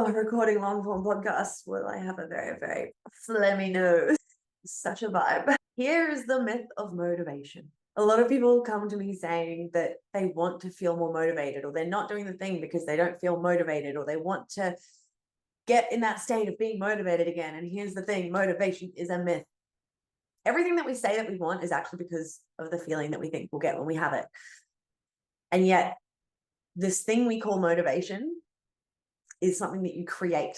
recording long form podcasts. Well, I have a very, very phlegmy nose. Such a vibe. Here's the myth of motivation. A lot of people come to me saying that they want to feel more motivated, or they're not doing the thing because they don't feel motivated, or they want to get in that state of being motivated again. And here's the thing, motivation is a myth. Everything that we say that we want is actually because of the feeling that we think we'll get when we have it. And yet, this thing we call motivation is something that you create.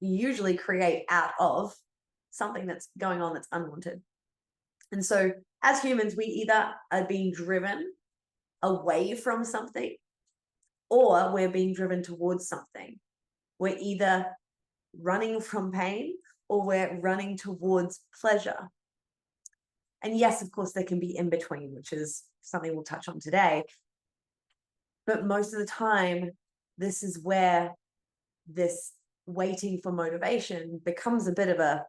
You usually create out of something that's going on that's unwanted. And so as humans, we either are being driven away from something or we're being driven towards something. We're either running from pain or we're running towards pleasure. And yes, of course, there can be in between, which is something we'll touch on today. But most of the time, this is where this waiting for motivation becomes a bit of a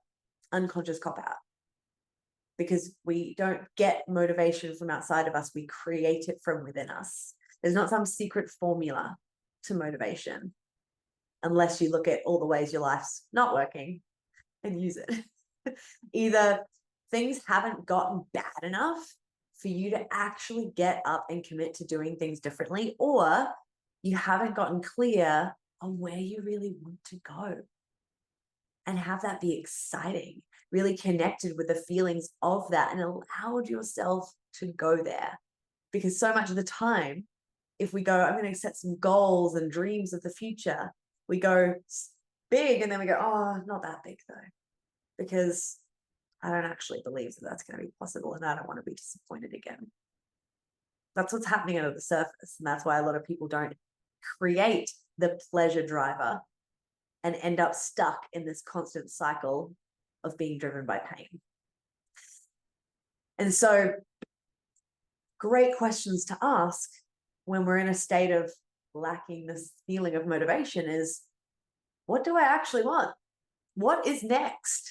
unconscious cop out, because we don't get motivation from outside of us. We create it from within us. There's not some secret formula to motivation, unless you look at all the ways your life's not working and use it. Either things haven't gotten bad enough for you to actually get up and commit to doing things differently, or you haven't gotten clear on where you really want to go and have that be exciting, really connected with the feelings of that and allowed yourself to go there. Because so much of the time, if we go, I'm going to set some goals and dreams of the future, we go big and then we go, oh, not that big though, because I don't actually believe that that's going to be possible and I don't want to be disappointed again. That's what's happening under the surface. And that's why a lot of people don't create the pleasure driver and end up stuck in this constant cycle of being driven by pain. And so, great questions to ask when we're in a state of lacking this feeling of motivation is, what do I actually want? What is next?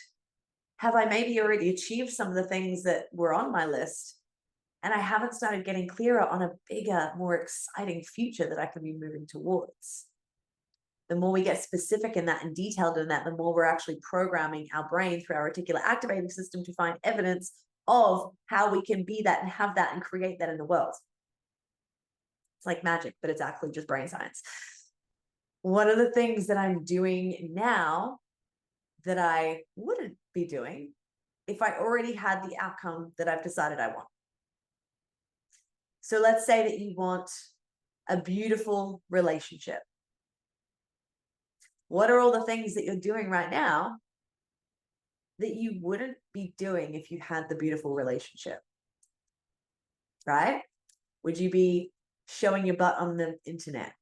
Have I maybe already achieved some of the things that were on my list, and I haven't started getting clearer on a bigger, more exciting future that I can be moving towards? The more we get specific in that and detailed in that, the more we're actually programming our brain through our reticular activating system to find evidence of how we can be that and have that and create that in the world. It's like magic, but it's actually just brain science. What are the things that I'm doing now that I wouldn't be doing if I already had the outcome that I've decided I want? So let's say that you want a beautiful relationship. What are all the things that you're doing right now that you wouldn't be doing if you had the beautiful relationship? Right? Would you be showing your butt on the internet?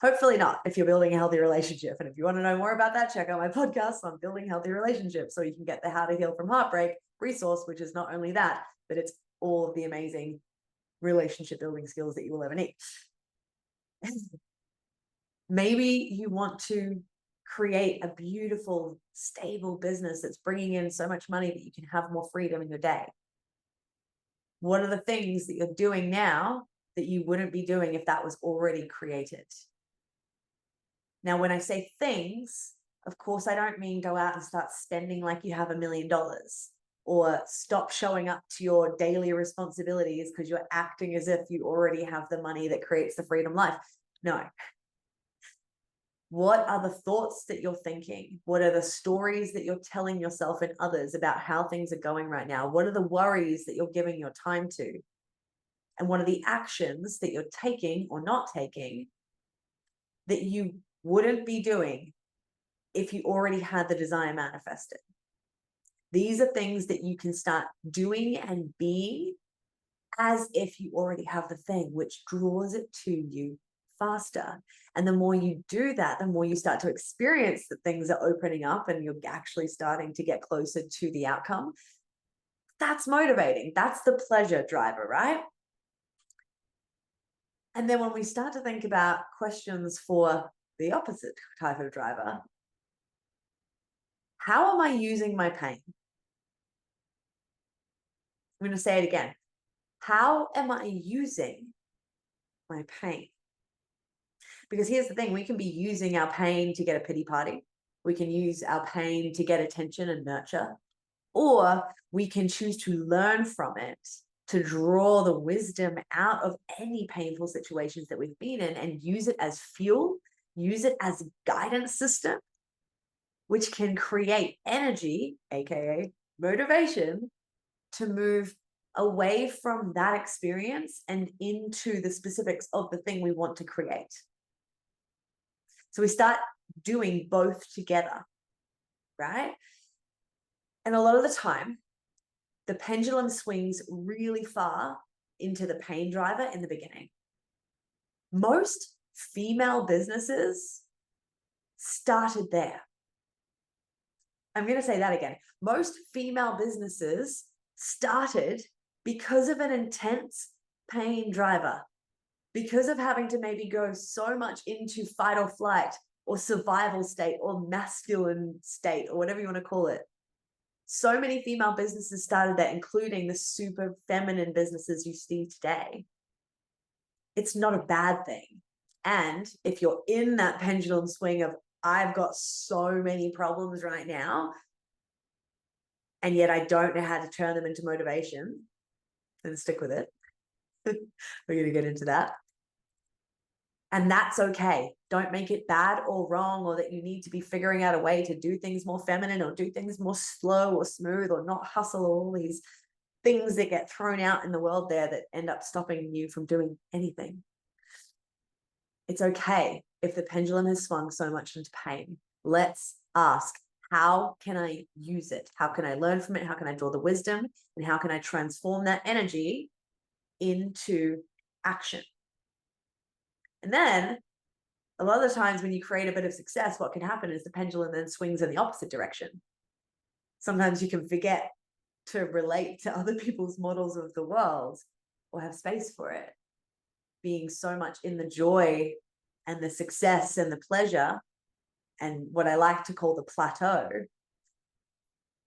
Hopefully not, if you're building a healthy relationship. And if you want to know more about that, check out my podcast on building healthy relationships, so you can get the How to Heal from Heartbreak resource, which is not only that, but it's all of the amazing relationship building skills that you will ever need. Maybe you want to create a beautiful, stable business that's bringing in so much money that you can have more freedom in your day. What are the things that you're doing now that you wouldn't be doing if that was already created? Now, when I say things, of course, I don't mean go out and start spending like you have $1 million, or stop showing up to your daily responsibilities because you're acting as if you already have the money that creates the freedom life. No. What are the thoughts that you're thinking? What are the stories that you're telling yourself and others about how things are going right now? What are the worries that you're giving your time to? And what are the actions that you're taking or not taking that you wouldn't be doing if you already had the desire manifested? These are things that you can start doing and being as if you already have the thing, which draws it to you faster. And the more you do that, the more you start to experience that things are opening up and you're actually starting to get closer to the outcome. That's motivating. That's the pleasure driver, right? And then when we start to think about questions for the opposite type of driver, how am I using my pain? I'm going to say it again. How am I using my pain? Because here's the thing, we can be using our pain to get a pity party. We can use our pain to get attention and nurture, or we can choose to learn from it, to draw the wisdom out of any painful situations that we've been in and use it as fuel, use it as guidance system, which can create energy, aka motivation, to move away from that experience and into the specifics of the thing we want to create. So we start doing both together, right? And a lot of the time, the pendulum swings really far into the pain driver in the beginning. Most female businesses started there. I'm going to say that again. Most female businesses started because of an intense pain driver, because of having to maybe go so much into fight or flight or survival state or masculine state or whatever you want to call it. So many female businesses started that, including the super feminine businesses you see today. It's not a bad thing. And if you're in that pendulum swing of, I've got so many problems right now, and yet I don't know how to turn them into motivation, then stick with it. We're going to get into that. And that's okay. Don't make it bad or wrong, or that you need to be figuring out a way to do things more feminine or do things more slow or smooth or not hustle, or all these things that get thrown out in the world there that end up stopping you from doing anything. It's okay if the pendulum has swung so much into pain. Let's ask, how can I use it? How can I learn from it? How can I draw the wisdom? And how can I transform that energy into action? And then a lot of the times when you create a bit of success, what can happen is the pendulum then swings in the opposite direction. Sometimes you can forget to relate to other people's models of the world or have space for it, being so much in the joy and the success and the pleasure and what I like to call the plateau,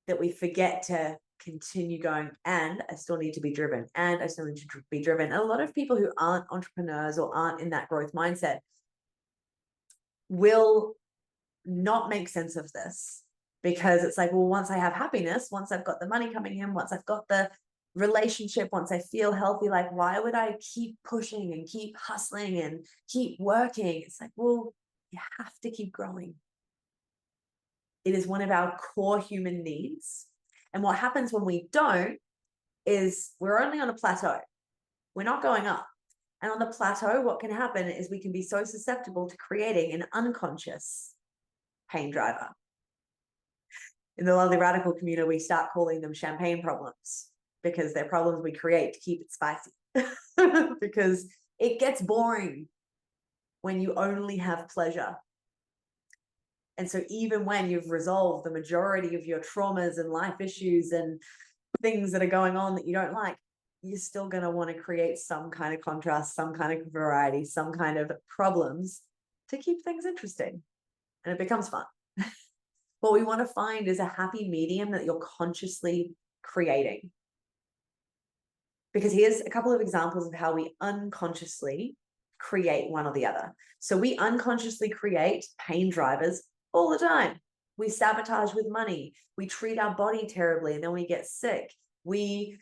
that we forget to continue going, and I still need to be driven, and I still need to be driven. And a lot of people who aren't entrepreneurs or aren't in that growth mindset will not make sense of this, because it's like, well, once I have happiness, once I've got the money coming in, once I've got the relationship, once I feel healthy, like, why would I keep pushing and keep hustling and keep working? It's like, well, you have to keep growing. It is one of our core human needs. And what happens when we don't is we're only on a plateau. We're not going up. And on the plateau, what can happen is we can be so susceptible to creating an unconscious pain driver. In the Lovely Radical community, we start calling them champagne problems, because they're problems we create to keep it spicy. Because it gets boring when you only have pleasure. And so even when you've resolved the majority of your traumas and life issues and things that are going on that you don't like, you're still going to want to create some kind of contrast, some kind of variety, some kind of problems to keep things interesting. And it becomes fun. What we want to find is a happy medium that you're consciously creating. Because here's a couple of examples of how we unconsciously create one or the other. So we unconsciously create pain drivers all the time. We sabotage with money. We treat our body terribly and then we get sick. We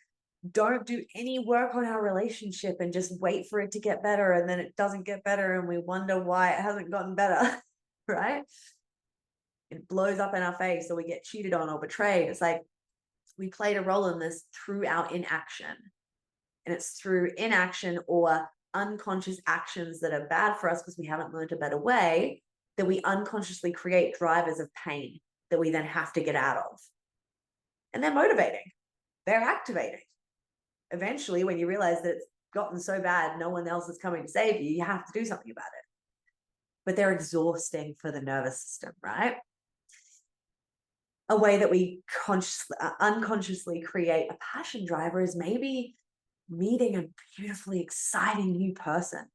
don't do any work on our relationship and just wait for it to get better, and then it doesn't get better and we wonder why it hasn't gotten better, right? It blows up in our face, or we get cheated on or betrayed. It's like we played a role in this through our inaction. And it's through inaction or unconscious actions that are bad for us because we haven't learned a better way, that we unconsciously create drivers of pain that we then have to get out of. And they're motivating. They're activating. Eventually, when you realize that it's gotten so bad, no one else is coming to save you, you have to do something about it. But they're exhausting for the nervous system, right? A way that we unconsciously create a passion driver is maybe meeting a beautifully exciting new person,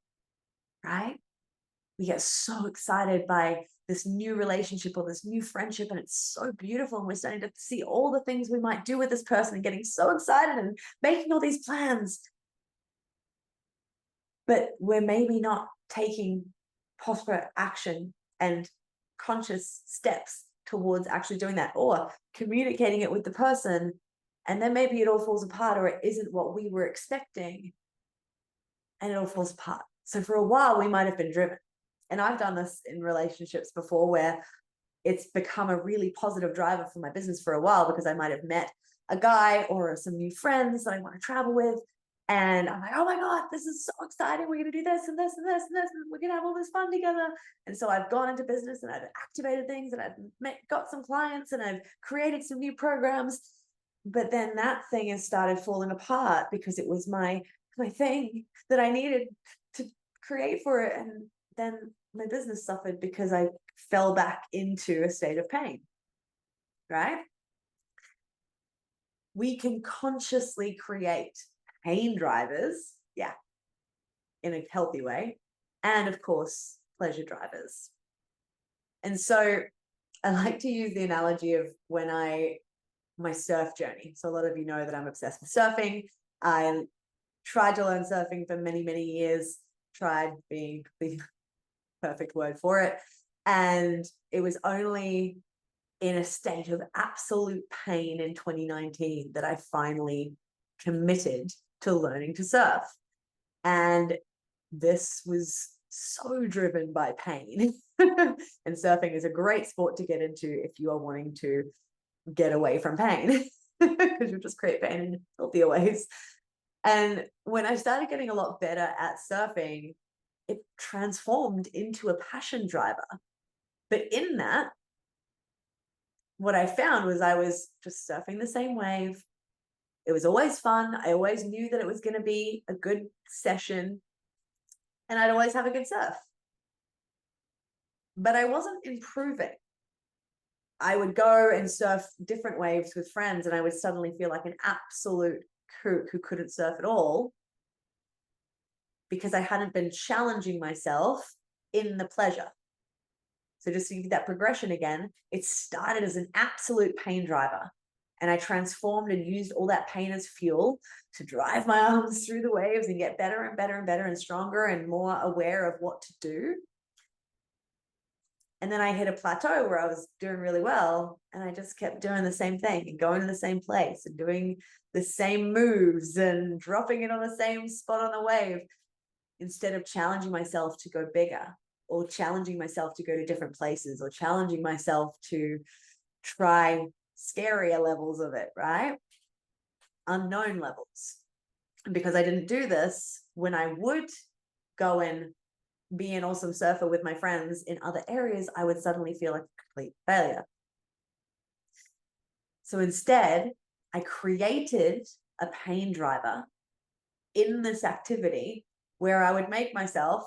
right? We get so excited by this new relationship or this new friendship, and it's so beautiful, and we're starting to see all the things we might do with this person and getting so excited and making all these plans. But we're maybe not taking proper action and conscious steps towards actually doing that, or communicating it with the person, and then maybe it all falls apart, or it isn't what we were expecting, and it all falls apart. So for a while we might have been driven, and I've done this in relationships before where it's become a really positive driver for my business for a while, because I might have met a guy or some new friends that I want to travel with, and I'm like, oh my God, this is so exciting. We're going to do this and this and this and this, and we're going to have all this fun together. And so I've gone into business and I've activated things, and I've got some clients, and I've created some new programs. But then that thing has started falling apart because it was my thing that I needed to create for it. And then my business suffered because I fell back into a state of pain, right? We can consciously create pain drivers, yeah, in a healthy way, and of course, pleasure drivers. And so I like to use the analogy of my surf journey. So a lot of you know that I'm obsessed with surfing. I tried to learn surfing for many, many years, tried being the perfect word for it. And it was only in a state of absolute pain in 2019 that I finally committed to learning to surf. And this was so driven by pain. And surfing is a great sport to get into if you are wanting to get away from pain, because you'll just create pain in healthier ways. And when I started getting a lot better at surfing, it transformed into a passion driver. But in that, what I found was I was just surfing the same wave. It was always fun. I always knew that it was going to be a good session, and I'd always have a good surf. But I wasn't improving. I would go and surf different waves with friends, and I would suddenly feel like an absolute kook who couldn't surf at all, because I hadn't been challenging myself in the pleasure. So just to give you that progression again, it started as an absolute pain driver, and I transformed and used all that pain as fuel to drive my arms through the waves and get better and better and better and stronger and more aware of what to do. And then I hit a plateau where I was doing really well, and I just kept doing the same thing and going to the same place and doing the same moves and dropping it on the same spot on the wave, instead of challenging myself to go bigger, or challenging myself to go to different places, or challenging myself to try scarier levels of it, right? Unknown levels. And because I didn't do this, when I would go and be an awesome surfer with my friends in other areas, I would suddenly feel like a complete failure. So instead, I created a pain driver in this activity where I would make myself,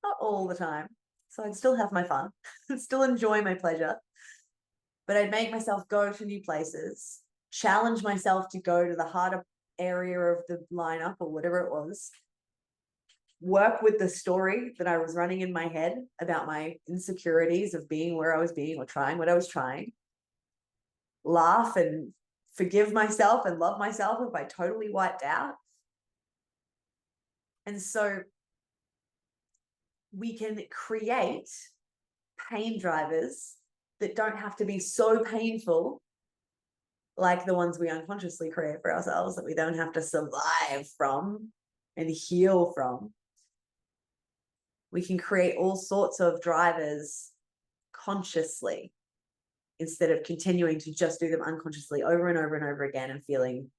not all the time, so I'd still have my fun, still enjoy my pleasure, but I'd make myself go to new places, challenge myself to go to the harder area of the lineup or whatever it was, work with the story that I was running in my head about my insecurities of being where I was being or trying what I was trying, laugh and forgive myself and love myself if I totally wiped out. And so we can create pain drivers that don't have to be so painful, like the ones we unconsciously create for ourselves, that we don't have to survive from and heal from. We can create all sorts of drivers consciously, instead of continuing to just do them unconsciously over and over and over again and feeling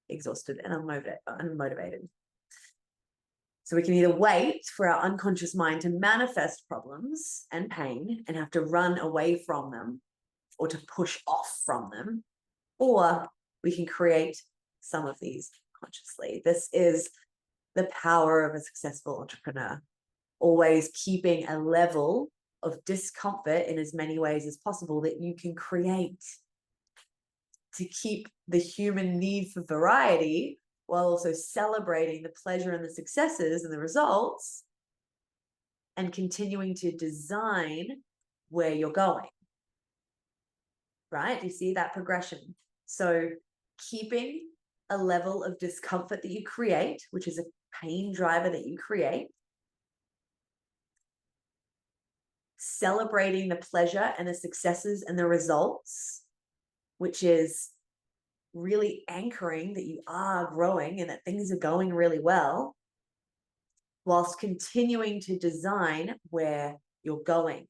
exhausted and unmotivated. So we can either wait for our unconscious mind to manifest problems and pain and have to run away from them or to push off from them, or we can create some of these consciously. This is the power of a successful entrepreneur, always keeping a level of discomfort in as many ways as possible that you can create to keep the human need for variety, while also celebrating the pleasure and the successes and the results, and continuing to design where you're going. Right? You see that progression? So keeping a level of discomfort that you create, which is a pain driver that you create, celebrating the pleasure and the successes and the results, which is really anchoring that you are growing and that things are going really well, whilst continuing to design where you're going,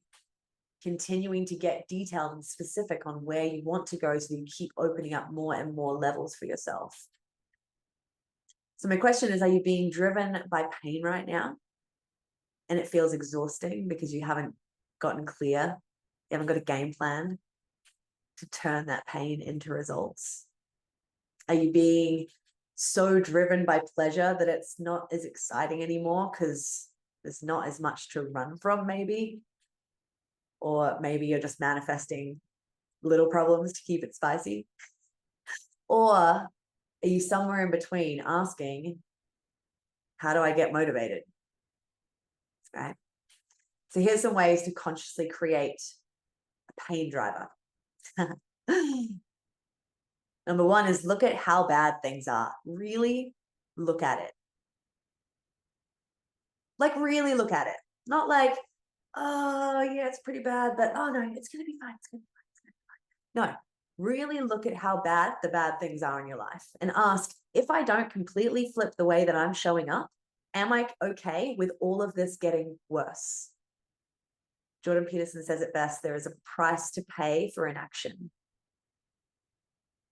continuing to get detailed and specific on where you want to go so you keep opening up more and more levels for yourself. So my question is, are you being driven by pain right now? And it feels exhausting because you haven't gotten clear, you haven't got a game plan to turn that pain into results? Are you being so driven by pleasure that it's not as exciting anymore because there's not as much to run from, maybe? Or maybe you're just manifesting little problems to keep it spicy? Or are you somewhere in between asking, how do I get motivated? Right? So here's some ways to consciously create a pain driver. Number one is look at how bad things are. Really look at it. Like, really look at it. Not like, oh, yeah, it's pretty bad, but oh, no, it's going to be fine. It's going to be fine. It's going to be fine. No, really look at how bad the bad things are in your life and ask, if I don't completely flip the way that I'm showing up, am I okay with all of this getting worse? Jordan Peterson says it best, there is a price to pay for inaction.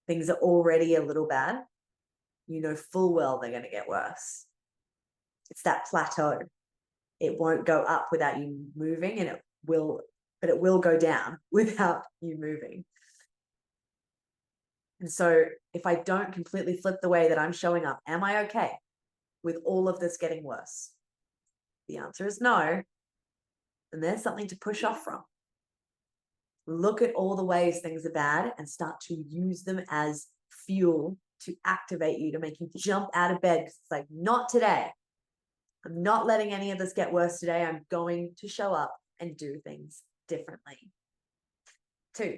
Things are already a little bad. You know full well they're going to get worse. It's that plateau. It won't go up without you moving, and it will go down without you moving. And so if I don't completely flip the way that I'm showing up, am I okay with all of this getting worse? The answer is no. And there's something to push off from. Look at all the ways things are bad and start to use them as fuel to activate you, to make you jump out of bed. It's like, not today. I'm not letting any of this get worse today. I'm going to show up and do things differently. 2,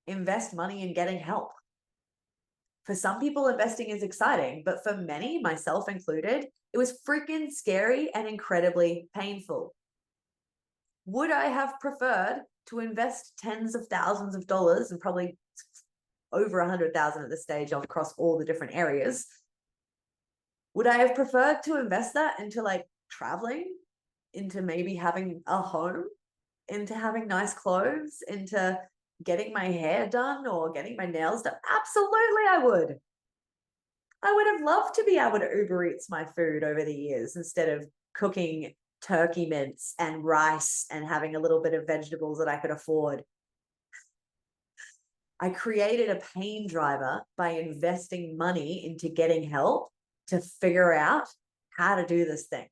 invest money in getting help. For some people, investing is exciting, but for many, myself included, it was freaking scary and incredibly painful. Would I have preferred to invest tens of thousands of dollars, and probably over 100,000 at this stage across all the different areas? Would I have preferred to invest that into like traveling, into maybe having a home, into having nice clothes, into getting my hair done or getting my nails done? Absolutely, I would. I would have loved to be able to Uber Eats my food over the years instead of cooking turkey mince and rice and having a little bit of vegetables that I could afford. I created a pain driver by investing money into getting help to figure out how to do this thing.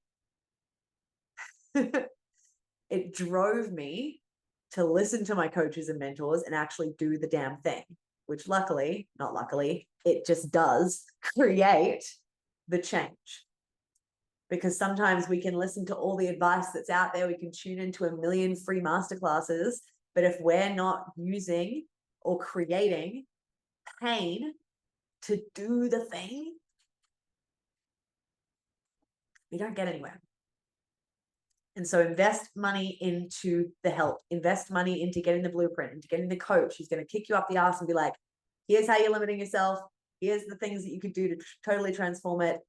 It drove me to listen to my coaches and mentors and actually do the damn thing, which luckily, not luckily, it just does create the change. Because sometimes we can listen to all the advice that's out there, we can tune into a million free masterclasses, but if we're not using or creating pain to do the thing, we don't get anywhere. And so invest money into the help, invest money into getting the blueprint, into getting the coach who's going to kick you up the ass and be like, here's how you're limiting yourself. Here's the things that you could do to totally transform it.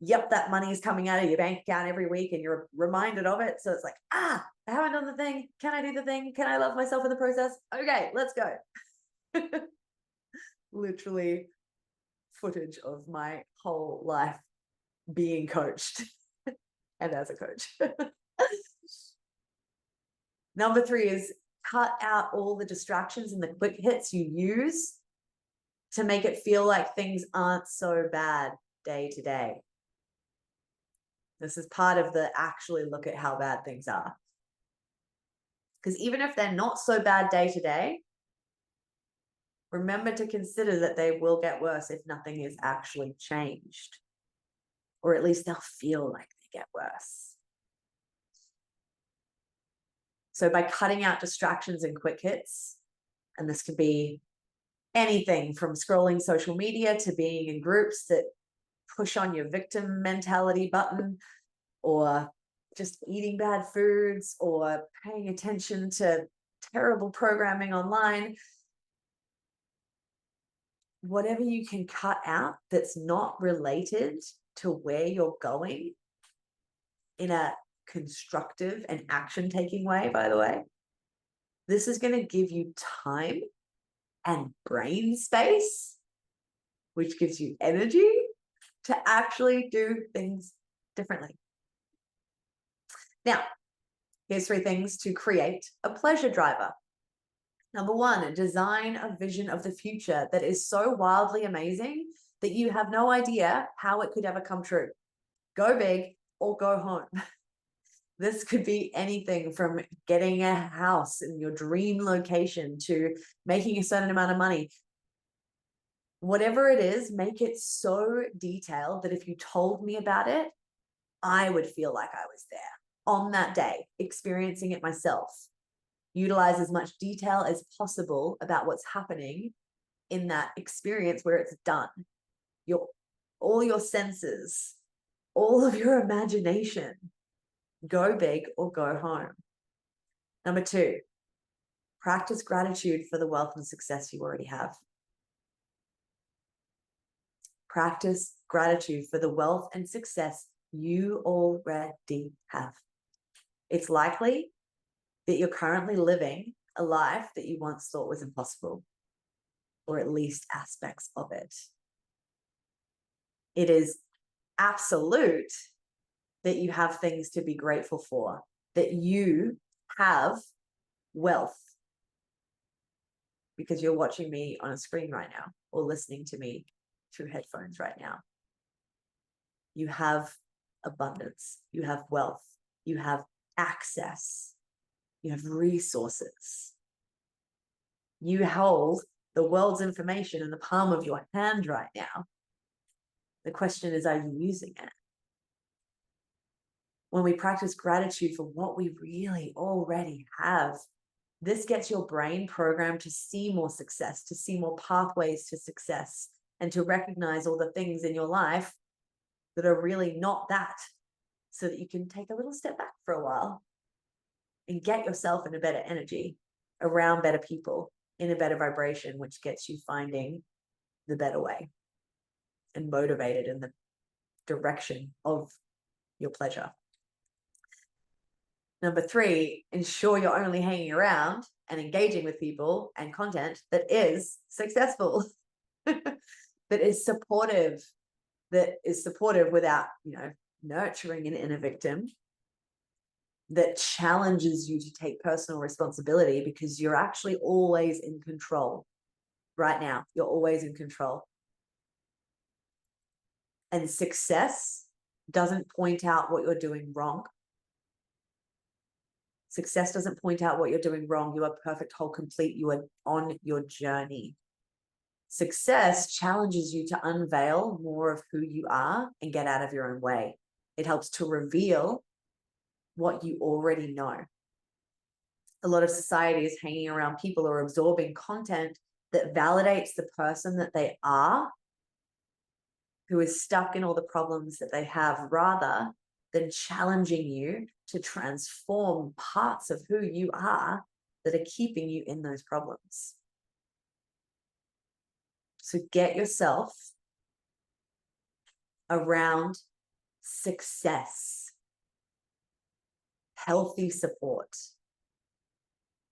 Yep, that money is coming out of your bank account every week and you're reminded of it. So it's like, I haven't done the thing. Can I do the thing? Can I love myself in the process? Okay, let's go. Literally footage of my whole life being coached and as a coach. Number 3 is cut out all the distractions and the quick hits you use to make it feel like things aren't so bad day to day. This is part of the actually look at how bad things are. Because even if they're not so bad day to day, remember to consider that they will get worse if nothing is actually changed. Or at least they'll feel like they get worse. So by cutting out distractions and quick hits, and this could be anything from scrolling social media to being in groups that push on your victim mentality button, or just eating bad foods or paying attention to terrible programming online. Whatever you can cut out that's not related to where you're going in a constructive and action-taking way, by the way, this is going to give you time and brain space, which gives you energy to actually do things differently. Now, here's 3 things to create a pleasure driver. Number 1, design a vision of the future that is so wildly amazing that you have no idea how it could ever come true. Go big or go home. This could be anything from getting a house in your dream location to making a certain amount of money. Whatever it is, make it so detailed that if you told me about it, I would feel like I was there on that day, experiencing it myself. Utilize as much detail as possible about what's happening in that experience where it's done. All your senses, all of your imagination. Go big or go home. Number 2, practice gratitude for the wealth and success you already have. Practice gratitude for the wealth and success you already have. It's likely that you're currently living a life that you once thought was impossible, or at least aspects of it. It is absolute that you have things to be grateful for, that you have wealth, because you're watching me on a screen right now or listening to me through headphones right now. You have abundance, you have wealth, you have access, you have resources. You hold the world's information in the palm of your hand right now. The question is, are you using it? When we practice gratitude for what we really already have, this gets your brain programmed to see more success, to see more pathways to success, and to recognize all the things in your life that are really not that, so that you can take a little step back for a while and get yourself in a better energy, around better people, in a better vibration, which gets you finding the better way and motivated in the direction of your pleasure. Number 3, ensure you're only hanging around and engaging with people and content that is successful, that is supportive without, nurturing an inner victim, that challenges you to take personal responsibility, because you're actually always in control right now. You're always in control. And success doesn't point out what you're doing wrong. Success doesn't point out what you're doing wrong. You are perfect, whole, complete. You are on your journey. Success challenges you to unveil more of who you are and get out of your own way. It helps to reveal what you already know. A lot of society is hanging around people or absorbing content that validates the person that they are, who is stuck in all the problems that they have, rather than challenging you to transform parts of who you are that are keeping you in those problems. So get yourself around success, healthy support,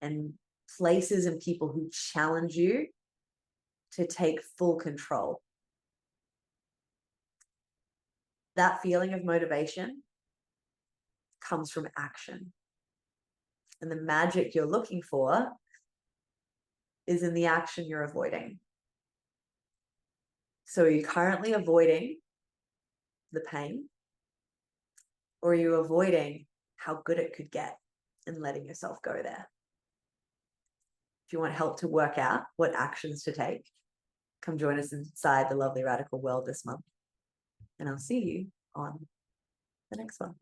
and places and people who challenge you to take full control. That feeling of motivation comes from action. And the magic you're looking for is in the action you're avoiding. So are you currently avoiding the pain? Or are you avoiding how good it could get and letting yourself go there? If you want help to work out what actions to take, come join us inside the Lovely Radical World this month. And I'll see you on the next one.